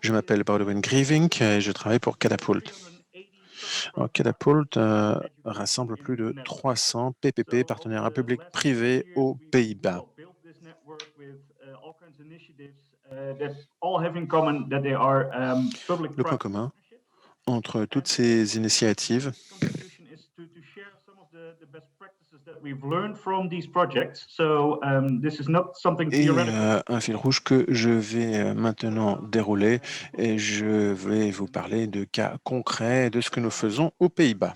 Je m'appelle Baldwin Grieving et je travaille pour Catapult. Alors, Catapult rassemble plus de 300 PPP, partenariats publics-privés aux Pays-Bas. Le point commun entre toutes ces initiatives et un fil rouge que je vais maintenant dérouler et je vais vous parler de cas concrets de ce que nous faisons aux Pays-Bas.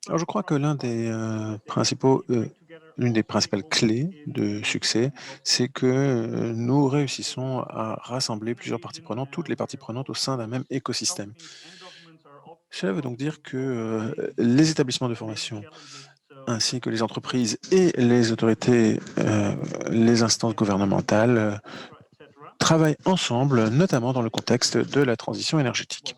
Alors, je crois que l'une des principales clés de succès, c'est que nous réussissons à rassembler plusieurs parties prenantes, toutes les parties prenantes au sein d'un même écosystème. Cela veut donc dire que les établissements de formation, ainsi que les entreprises et les autorités, les instances gouvernementales, travaillent ensemble, notamment dans le contexte de la transition énergétique.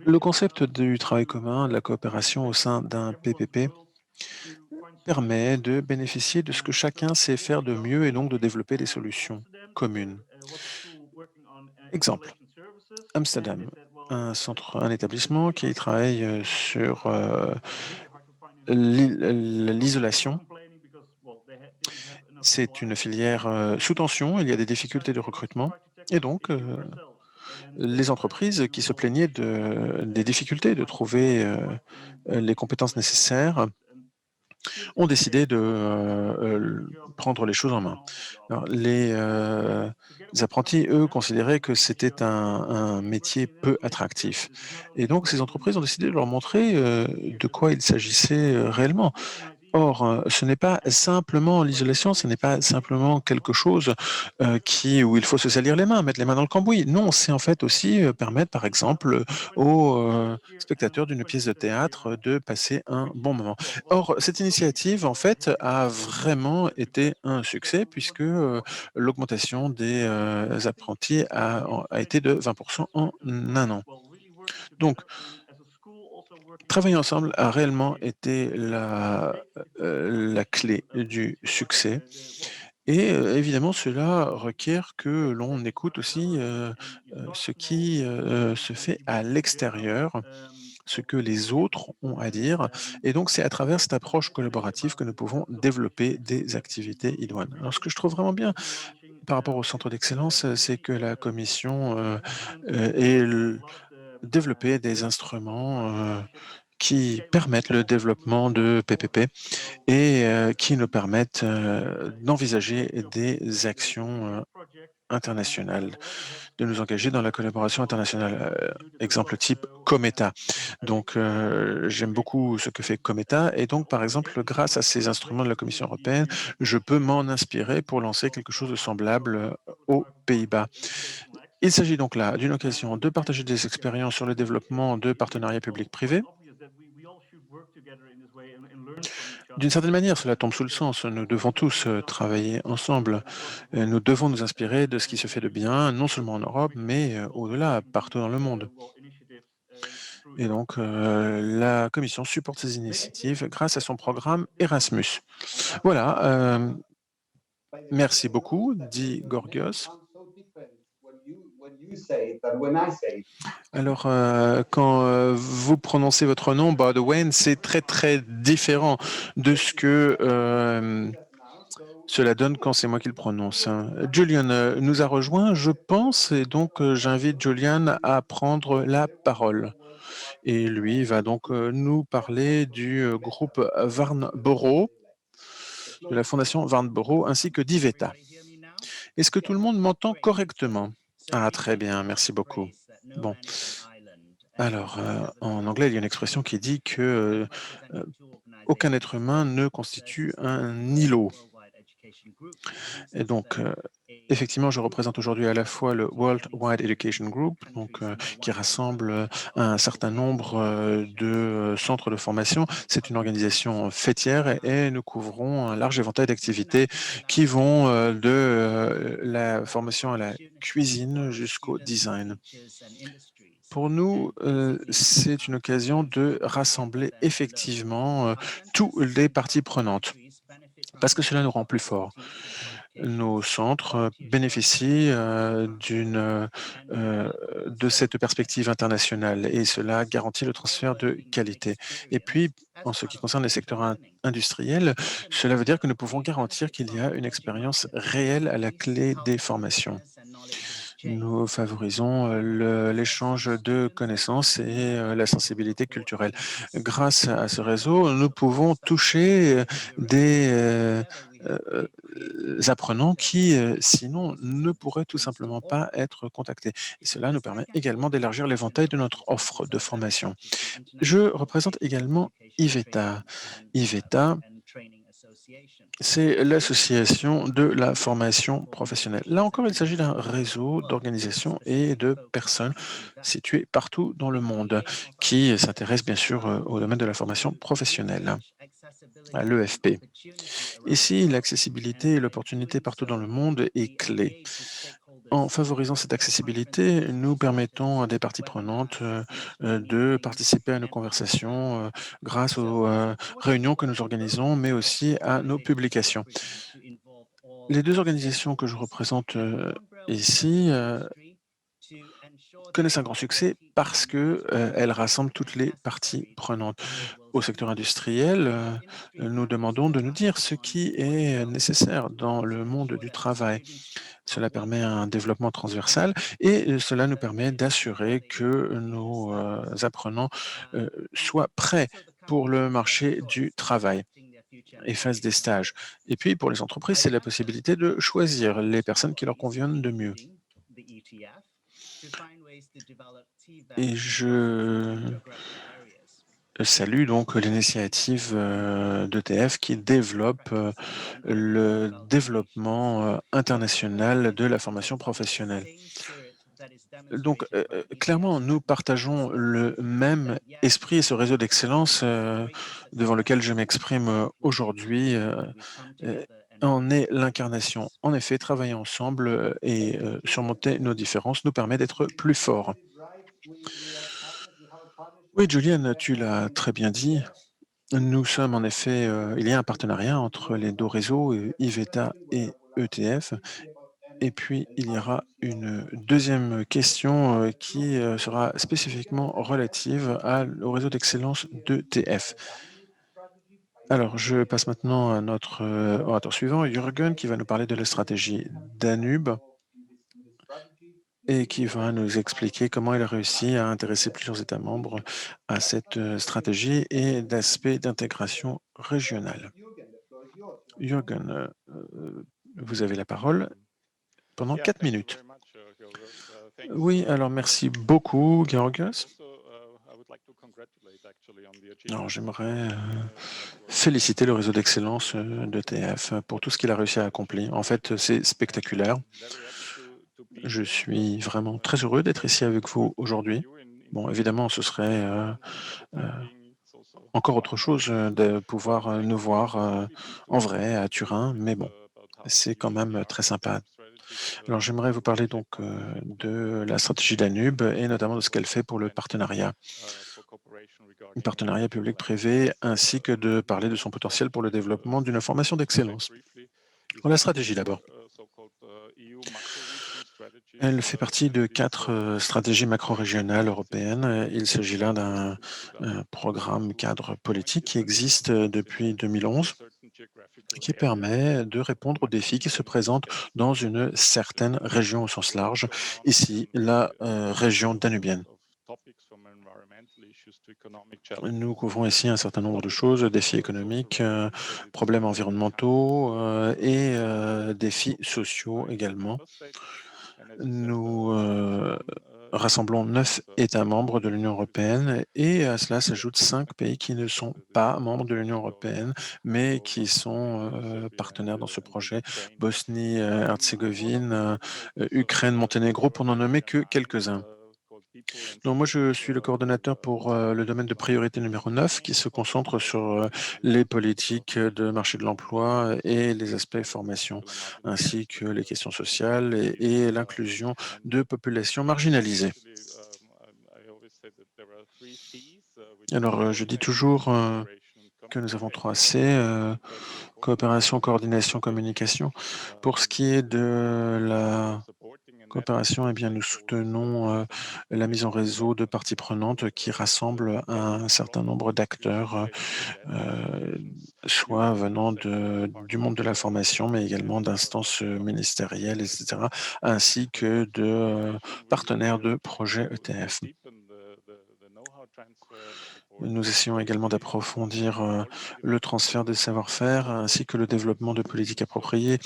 Le concept du travail commun, de la coopération au sein d'un PPP, permet de bénéficier de ce que chacun sait faire de mieux et donc de développer des solutions communes. Exemple, Amsterdam, un établissement qui travaille sur l'isolation. C'est une filière sous tension, il y a des difficultés de recrutement et donc les entreprises qui se plaignaient des difficultés de trouver les compétences nécessaires ont décidé de prendre les choses en main. Alors, les apprentis, eux, considéraient que c'était un métier peu attractif. Et donc, ces entreprises ont décidé de leur montrer de quoi il s'agissait réellement. Or, ce n'est pas simplement l'isolation, ce n'est pas simplement quelque chose, où il faut se salir les mains, mettre les mains dans le cambouis. Non, c'est en fait aussi, permettre, par exemple, aux, spectateurs d'une pièce de théâtre, de passer un bon moment. Or, cette initiative, en fait, a vraiment été un succès puisque, l'augmentation des, apprentis a été de 20 en 1 an. Donc, travailler ensemble a réellement été la clé du succès et évidemment cela requiert que l'on écoute aussi, ce qui, se fait à l'extérieur, ce que les autres ont à dire et donc c'est à travers cette approche collaborative que nous pouvons développer des activités idoines. Alors ce que je trouve vraiment bien par rapport au centre d'excellence, c'est que la commission, ait développé des instruments, qui permettent le développement de PPP et qui nous permettent, d'envisager des actions, internationales, de nous engager dans la collaboration internationale. Exemple type Cometa. Donc j'aime beaucoup ce que fait Cometa et donc par exemple grâce à ces instruments de la Commission européenne, je peux m'en inspirer pour lancer quelque chose de semblable, aux Pays-Bas. Il s'agit donc là d'une occasion de partager des expériences sur le développement de partenariats publics-privés. D'une certaine manière, cela tombe sous le sens. Nous devons tous travailler ensemble. Nous devons nous inspirer de ce qui se fait de bien, non seulement en Europe, mais au-delà, partout dans le monde. Et donc, la Commission supporte ces initiatives grâce à son programme Erasmus. Voilà, merci beaucoup, dit Gorgios. Alors, quand vous prononcez votre nom, Baldwin, c'est très très différent de ce que cela donne quand c'est moi qui le prononce, hein. Julian nous a rejoint, je pense, et donc j'invite Julian à prendre la parole. Et lui va donc nous parler du groupe Warnboro, de la fondation Warnboro, ainsi que d'Iveta. Est-ce que tout le monde m'entend correctement? Ah, très bien, merci beaucoup. Bon, alors, en anglais, il y a une expression qui dit que aucun être humain ne constitue un îlot. Et donc, effectivement, je représente aujourd'hui à la fois le World Wide Education Group, donc, qui rassemble un certain nombre de centres de formation. C'est une organisation faîtière et nous couvrons un large éventail d'activités qui vont de la formation à la cuisine jusqu'au design. Pour nous, c'est une occasion de rassembler effectivement toutes les parties prenantes parce que cela nous rend plus forts. Nos centres bénéficient de cette perspective internationale et cela garantit le transfert de qualité. Et puis, en ce qui concerne les secteurs industriels, cela veut dire que nous pouvons garantir qu'il y a une expérience réelle à la clé des formations. Nous favorisons l'échange de connaissances et la sensibilité culturelle. Grâce à ce réseau, nous pouvons toucher des apprenants qui, sinon, ne pourraient tout simplement pas être contactés. Et cela nous permet également d'élargir l'éventail de notre offre de formation. Je représente également IVETA. IVETA, c'est l'association de la formation professionnelle. Là encore, il s'agit d'un réseau d'organisations et de personnes situées partout dans le monde qui s'intéressent bien sûr au domaine de la formation professionnelle, à l'EFP. Ici, l'accessibilité et l'opportunité partout dans le monde est clé. En favorisant cette accessibilité, nous permettons à des parties prenantes de participer à nos conversations grâce aux réunions que nous organisons, mais aussi à nos publications. Les deux organisations que je représente ici connaissent un grand succès parce que elles rassemblent toutes les parties prenantes. Au secteur industriel, nous demandons de nous dire ce qui est nécessaire dans le monde du travail. Cela permet un développement transversal et cela nous permet d'assurer que nos apprenants soient prêts pour le marché du travail et fassent des stages. Et puis pour les entreprises, c'est la possibilité de choisir les personnes qui leur conviennent de mieux. Et je salue donc l'initiative d'ETF qui développe le développement international de la formation professionnelle. Donc, clairement, nous partageons le même esprit et ce réseau d'excellence devant lequel je m'exprime aujourd'hui heu, en est l'incarnation. En effet, travailler ensemble et surmonter nos différences nous permet d'être plus forts. Oui, Julian, tu l'as très bien dit. Nous sommes en effet, il y a un partenariat entre les 2 réseaux, IVETA et ETF. Et puis, il y aura une deuxième question, qui, sera spécifiquement relative au réseau d'excellence d'ETF. Alors, je passe maintenant à notre, orateur suivant, Jürgen, qui va nous parler de la stratégie Danube et qui va nous expliquer comment il a réussi à intéresser plusieurs États membres à cette, stratégie et d'aspects d'intégration régionale. Jürgen, vous avez la parole pendant 4 minutes. Oui, alors merci beaucoup, Georgios. Alors j'aimerais féliciter le réseau d'excellence d'ETF pour tout ce qu'il a réussi à accomplir. En fait, c'est spectaculaire. Je suis vraiment très heureux d'être ici avec vous aujourd'hui. Bon, évidemment, ce serait euh, encore autre chose de pouvoir nous voir en vrai à Turin, mais bon, c'est quand même très sympa. Alors j'aimerais vous parler donc de la stratégie Danube et notamment de ce qu'elle fait pour le partenariat public-privé, ainsi que de parler de son potentiel pour le développement d'une formation d'excellence. Pour la stratégie d'abord. Elle fait partie de 4 stratégies macro-régionales européennes. Il s'agit là d'un programme cadre politique qui existe depuis 2011 et qui permet de répondre aux défis qui se présentent dans une certaine région au sens large, ici la région danubienne. Nous couvrons ici un certain nombre de choses, défis économiques, problèmes environnementaux et défis sociaux également. Nous rassemblons 9 États membres de l'Union européenne et à cela s'ajoutent 5 pays qui ne sont pas membres de l'Union européenne, mais qui sont partenaires dans ce projet. Bosnie, Herzégovine, Ukraine, Monténégro, pour n'en nommer que quelques-uns. Donc moi, je suis le coordonnateur pour le domaine de priorité numéro 9, qui se concentre sur les politiques de marché de l'emploi et les aspects formation, ainsi que les questions sociales et l'inclusion de populations marginalisées. Alors, je dis toujours que nous avons 3 C, coopération, coordination, communication. Pour ce qui est de la coopération, eh bien, nous soutenons, la mise en réseau de parties prenantes qui rassemblent un certain nombre d'acteurs, soit venant du monde de l'information, mais également d'instances, ministérielles et cetera, ainsi que de, partenaires de projets ETF. Nous essayons également d'approfondir, le transfert des savoir-faire ainsi que le développement de politiques appropriées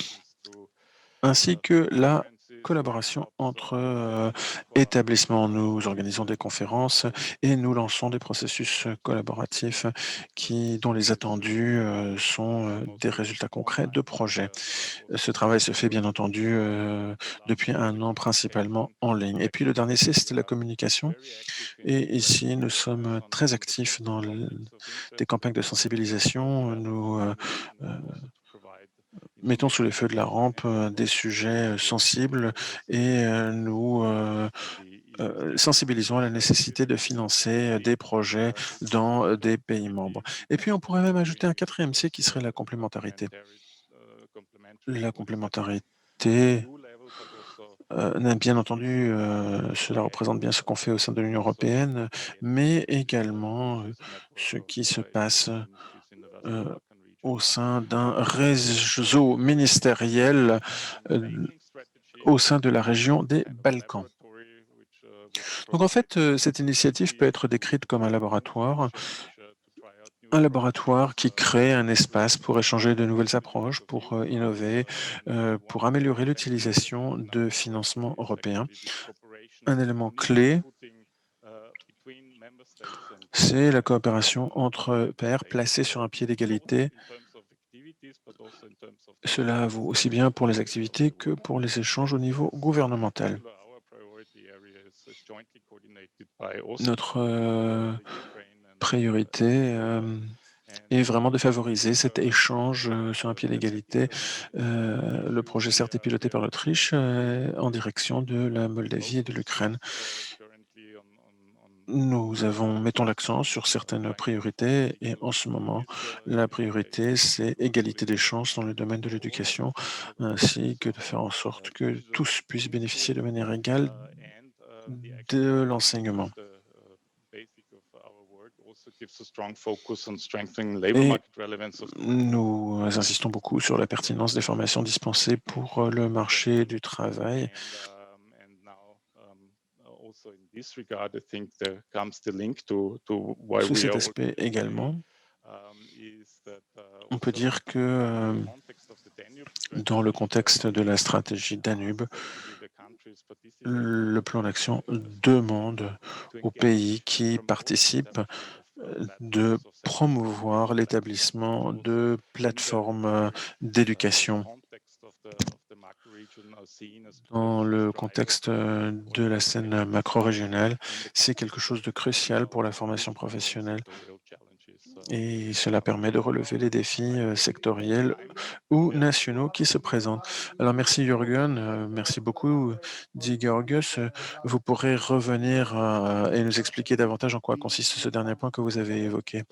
ainsi que la collaboration entre, établissements. Nous organisons des conférences et nous lançons des processus, collaboratifs dont les attendus, sont, des résultats concrets de projets. Ce travail se fait bien entendu, depuis 1 an principalement en ligne. Et puis le dernier C, c'était la communication et ici nous sommes très actifs dans des campagnes de sensibilisation. Nous, mettons sous les feux de la rampe, des sujets, sensibles et nous, sensibilisons à la nécessité de financer, des projets dans, des pays membres. Et puis on pourrait même ajouter un 4e C qui serait la complémentarité. La complémentarité, bien entendu, cela représente bien ce qu'on fait au sein de l'Union européenne, mais également, ce qui se passe, heu, au sein d'un réseau ministériel, heu, au sein de la région des Balkans. Donc en fait, cette initiative peut être décrite comme un laboratoire qui crée un espace pour échanger de nouvelles approches, pour, innover, pour améliorer l'utilisation de financements européens. Un élément clé, c'est la coopération entre pairs placés sur un pied d'égalité. Cela vaut aussi bien pour les activités que pour les échanges au niveau gouvernemental. Notre, priorité, est vraiment de favoriser cet échange, sur un pied d'égalité. Le projet certes est piloté par l'Autriche, en direction de la Moldavie et de l'Ukraine. Mettons l'accent sur certaines priorités et en ce moment, la priorité, c'est égalité des chances dans le domaine de l'éducation, ainsi que de faire en sorte que tous puissent bénéficier de manière égale de l'enseignement. Et nous insistons beaucoup sur la pertinence des formations dispensées pour, le marché du travail. Sous cet aspect également, on peut dire que, dans le contexte de la stratégie Danube, le plan d'action demande aux pays qui participent, de promouvoir l'établissement de plateformes, d'éducation. Dans le contexte, de la scène macro-régionale, c'est quelque chose de crucial pour la formation professionnelle et cela permet de relever les défis, sectoriels ou nationaux qui se présentent. Alors merci Jürgen, merci beaucoup, dit Georgios. Vous pourrez revenir, et nous expliquer davantage en quoi consiste ce dernier point que vous avez évoqué.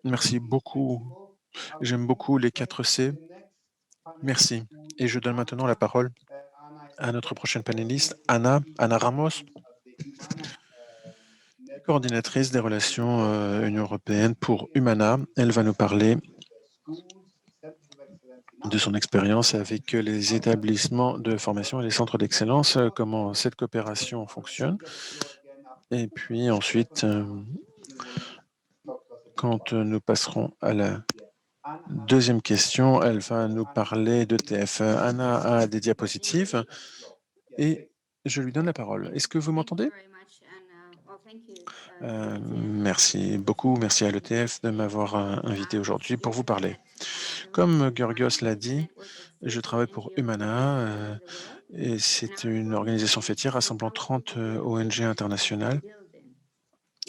Merci beaucoup. J'aime beaucoup les 4 C. Merci et je donne maintenant la parole à notre prochaine panéliste, Anna Ramos, coordinatrice des relations, Union européenne pour Humana. Elle va nous parler de son expérience avec les établissements de formation et les centres d'excellence, comment cette coopération fonctionne. Et puis ensuite, quand nous passerons à la deuxième question, elle va nous parler d'ETF. Anna a des diapositives et je lui donne la parole. Est-ce que vous m'entendez? Merci beaucoup, merci à l'ETF de m'avoir, invité aujourd'hui pour vous parler. Comme Georgios l'a dit, je travaille pour Humana, et c'est une organisation fêtière rassemblant 30 ONG internationales.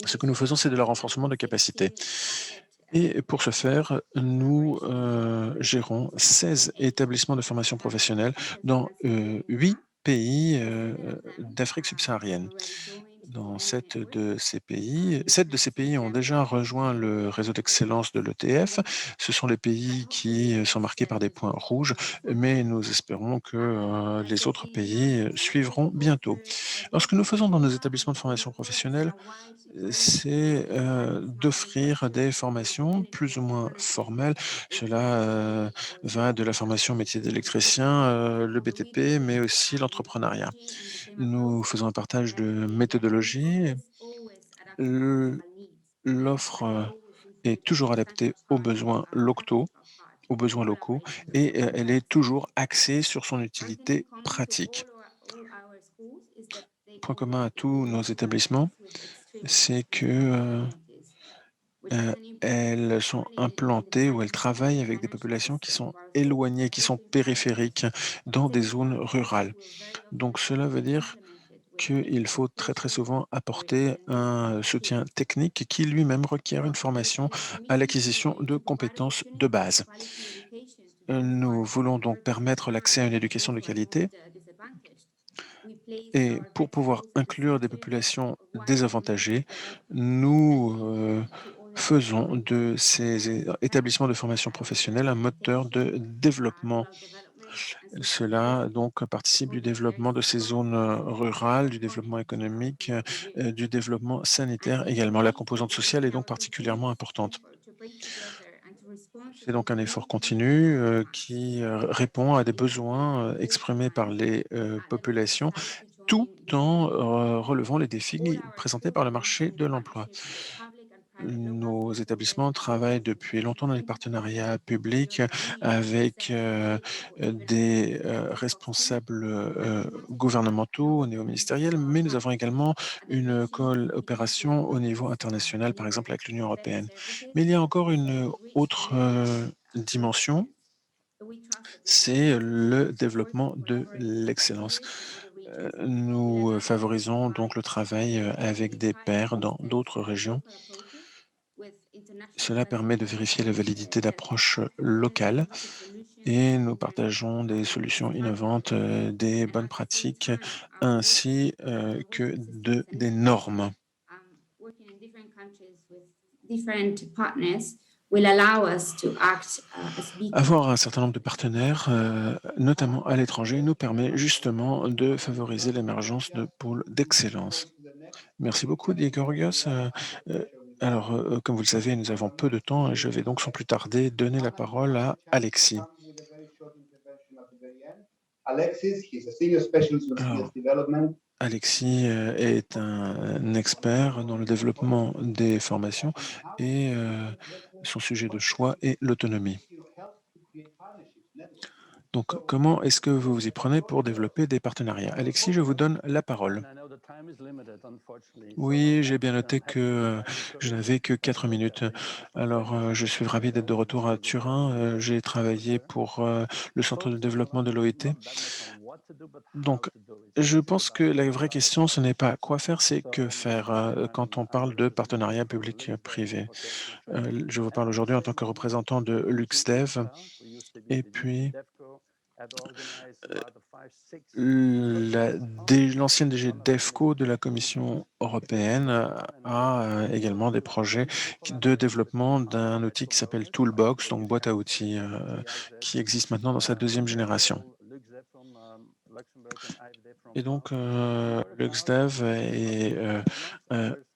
Ce que nous faisons, c'est de leur renforcement de capacité. Et pour ce faire, nous gérons 16 établissements de formation professionnelle dans 8 pays d'Afrique subsaharienne. dans 7 de ces pays ont déjà rejoint le réseau d'excellence de l'ETF. Ce sont les pays qui sont marqués par des points rouges, mais nous espérons que les autres pays suivront bientôt. Alors, ce que nous faisons dans nos établissements de formation professionnelle, c'est d'offrir des formations plus ou moins formelles. Cela va de la formation au métier d'électricien, le BTP, mais aussi l'entrepreneuriat. Nous faisons un partage de méthodologies. L L'offre est toujours adaptée aux besoins locaux et elle est toujours axée sur son utilité pratique. Point commun à tous nos établissements, c'est que, elles sont implantées ou elles travaillent avec des populations qui sont éloignées, qui sont périphériques, dans des zones rurales. Donc cela veut dire qu'il faut très, très souvent apporter un soutien technique qui lui-même requiert une formation à l'acquisition de compétences de base. Nous voulons donc permettre l'accès à une éducation de qualité et pour pouvoir inclure des populations désavantagées, nous, faisons de ces établissements de formation professionnelle un moteur de développement. Cela donc participe du développement de ces zones, rurales, du développement économique, du développement sanitaire également. La composante sociale est donc particulièrement importante. C'est donc un effort continu, qui, répond à des besoins, exprimés par les, populations, tout en, relevant les défis présentés par le marché de l'emploi. Nos établissements travaillent depuis longtemps dans les partenariats publics avec, des, responsables, gouvernementaux au niveau ministériel, mais nous avons également une coopération au niveau international, par exemple avec l'Union européenne. Mais il y a encore une autre, dimension, c'est le développement de l'excellence. Nous, favorisons donc le travail, avec des pairs dans d'autres régions. Cela permet de vérifier la validité d'approches locales et nous partageons des solutions innovantes, des bonnes pratiques ainsi que des normes. Avoir un certain nombre de partenaires, notamment à l'étranger, nous permet justement de favoriser l'émergence de pôles d'excellence. Merci beaucoup, dit Georgios. Alors, comme vous le savez, nous avons peu de temps et je vais donc sans plus tarder donner la parole à Alexis. Alors, Alexis est un expert dans le développement des formations et son sujet de choix est l'autonomie. Donc, comment est-ce que vous vous y prenez pour développer des partenariats? Alexis, je vous donne la parole. Oui, j'ai bien noté que je n'avais que 4 minutes. Alors, je suis ravi d'être de retour à Turin. J'ai travaillé pour le centre de développement de l'OIT. Donc, je pense que la vraie question, ce n'est pas quoi faire, c'est que faire quand on parle de partenariat public-privé. Je vous parle aujourd'hui en tant que représentant de LuxDev. Et puis, l'ancienne DG DEFCO de la Commission européenne a également des projets de développement d'un outil qui s'appelle Toolbox, donc boîte à outils, qui existe maintenant dans sa deuxième génération. Et donc, LuxDev et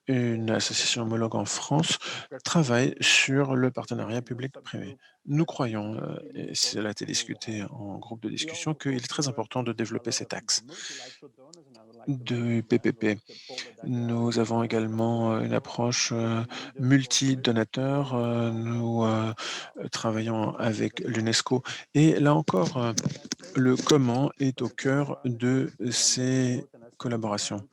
une association homologue en France travaillent sur le partenariat public-privé. Nous croyons, et cela a été discuté en groupe de discussion, qu'il est très important de développer cet axe de PPP. Nous avons également une approche multi-donateurs. Nous travaillons avec l'UNESCO. Et là encore, le comment est au cœur de ces collaborations.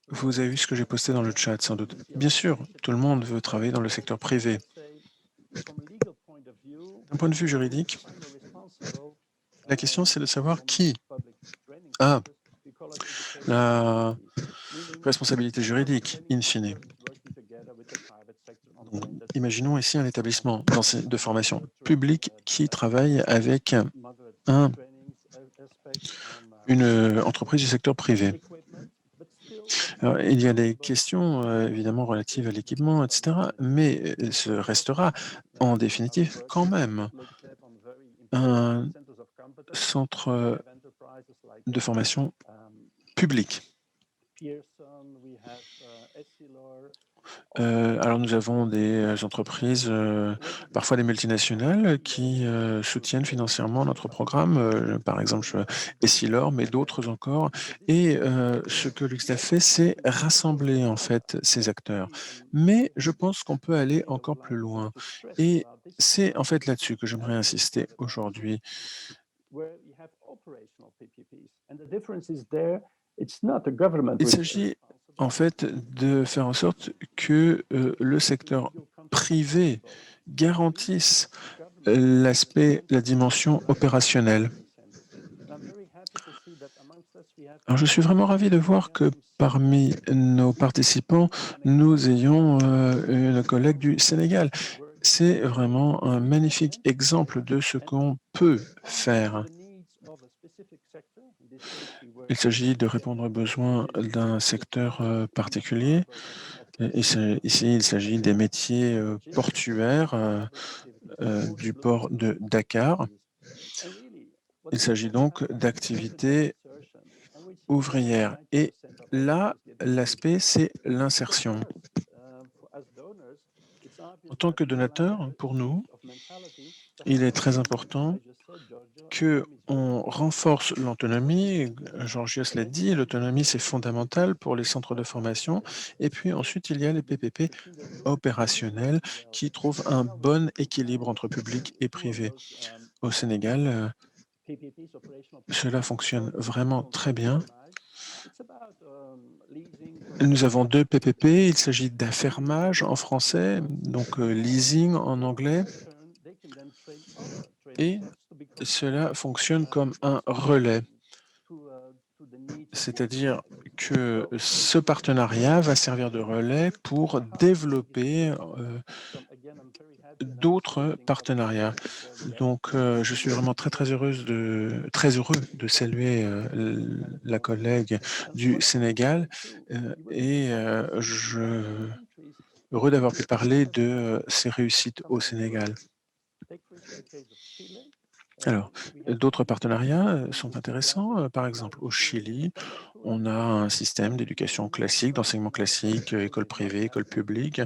Vous avez vu ce que j'ai posté dans le chat, sans doute. Bien sûr, tout le monde veut travailler dans le secteur privé. D'un point de vue juridique, la question c'est de savoir qui a la responsabilité juridique, in fine. Donc, imaginons ici un établissement de formation publique qui travaille avec une entreprise du secteur privé. Alors, il y a des questions, évidemment relatives à l'équipement et cetera, mais ce restera en définitive quand même un centre, de formation public. Alors nous avons des, entreprises, parfois des multinationales qui, soutiennent financièrement notre programme, par exemple, Essilor, mais d'autres encore et ce que l'UXTAF fait, c'est rassembler, en fait, ces acteurs. Mais je pense qu'on peut aller encore plus loin et c'est, en fait, là-dessus que j'aimerais insister aujourd'hui. Il s'agit, en fait, de faire en sorte que, le secteur privé garantisse la dimension opérationnelle. Alors je suis vraiment ravi de voir que parmi nos participants, nous ayons, une collègue du Sénégal. C'est vraiment un magnifique exemple de ce qu'on peut faire. Il s'agit de répondre aux besoins d'un secteur, particulier. Ici, il s'agit des métiers, portuaires, du port de Dakar. Il s'agit donc d'activités ouvrières et là, l'aspect, c'est l'insertion. En tant que donateur, pour nous, il est très important qu'on renforce l'autonomie. Georgios l'a dit, l'autonomie, c'est fondamental pour les centres de formation. Et puis ensuite, il y a les PPP opérationnels qui trouvent un bon équilibre entre public et privé. Au Sénégal, cela fonctionne vraiment très bien. Nous avons 2 PPP, il s'agit d'affermage en français, donc leasing en anglais et cela fonctionne comme un relais. C'est-à-dire que ce partenariat va servir de relais pour développer, d'autres partenariats. Donc, je suis vraiment très heureux de saluer, la collègue du Sénégal, heureux d'avoir pu parler de, ses réussites au Sénégal. Alors, d'autres partenariats, sont intéressants, par exemple au Chili, on a un système d'éducation classique, d'enseignement classique, école privée, école publique.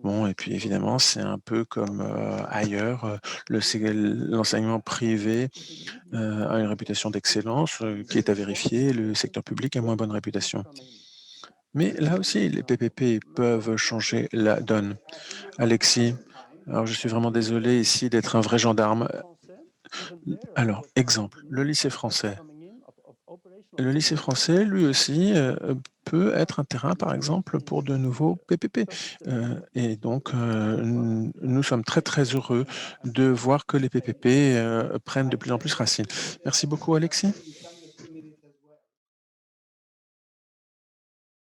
Bon et puis évidemment, c'est un peu comme, ailleurs, l'enseignement privé, a une réputation d'excellence, qui est à vérifier, le secteur public a moins bonne réputation. Mais là aussi, les PPP peuvent changer la donne. Alexis, alors je suis vraiment désolé ici d'être un vrai gendarme. Alors, exemple, le lycée français. Le lycée français, lui aussi, peut être un terrain, par exemple, pour de nouveaux PPP. Et donc, nous sommes très, très heureux de voir que les PPP, prennent de plus en plus racine. Merci beaucoup, Alexis.